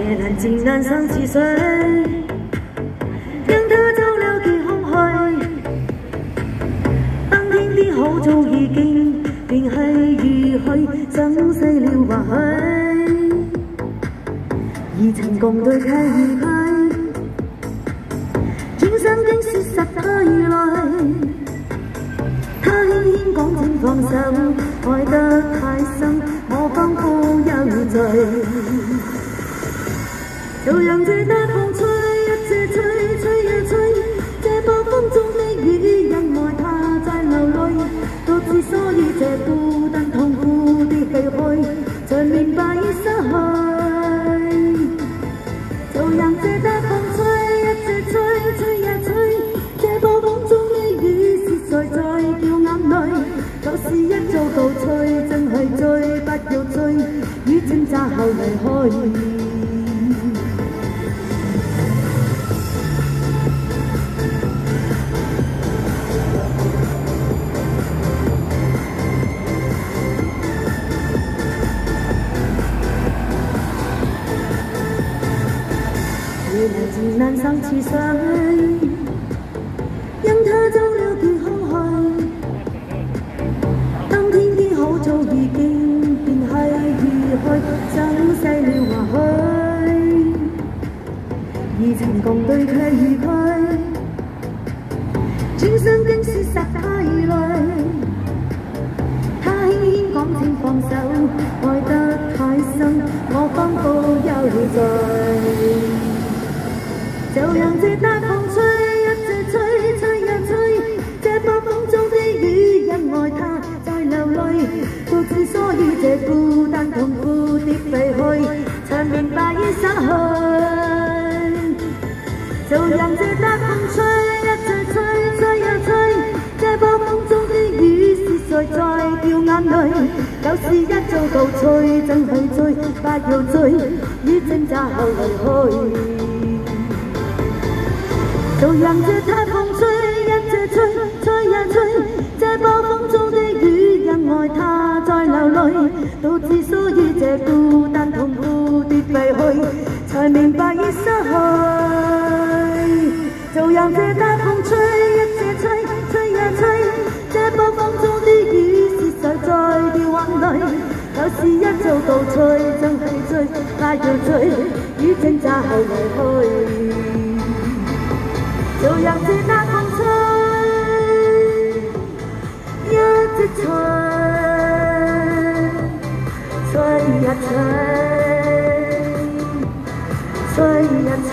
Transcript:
夜阑靜難生似水，讓它走了幾空虛。當天啲好早已經便係如許，生死了或許，而曾共對契區，轉身經說實太累。 他輕輕講請放手，愛得太深，我仿佛有罪。就讓這大風吹，一直吹，吹呀吹。這暴風中的雨，因愛他在流淚。獨自所以這孤單痛苦的唏噓，才明白已失去。就讓這大風吹，一直吹，吹呀吹。這暴風中的雨是誰在？ 就是一早告吹，真係追，不要追，雨正詐後離開。夜難靜難生似水，讓它走了幾空虛。 早已經便係如許，生死了或許，而曾共對契區，轉身經說實太累。他輕輕講請放手，愛得太深，我仿佛有罪。就讓這大風吹，一直吹，吹呀吹，這暴風中的雨，因愛他在流淚。 獨自所以這孤單痛苦的唏噓，才明白已失去。就讓這大風吹，一直吹，吹呀吹。這暴風中的雨是誰在掉眼淚？就是一早告吹，真係追，不要追，雨正詐後離開。就讓這大風吹，一直吹，吹呀吹。這暴風中的雨，因愛他。 流淚，獨自所以這孤單痛苦的唏噓，才明白已失去。就讓這大風吹，一直吹，吹呀吹。這暴風中的雨是誰在掉眼淚？就是一早告吹，真係追，不要追，雨正詐後離開。就讓這大風吹，一直吹。 吹呀吹，吹呀吹。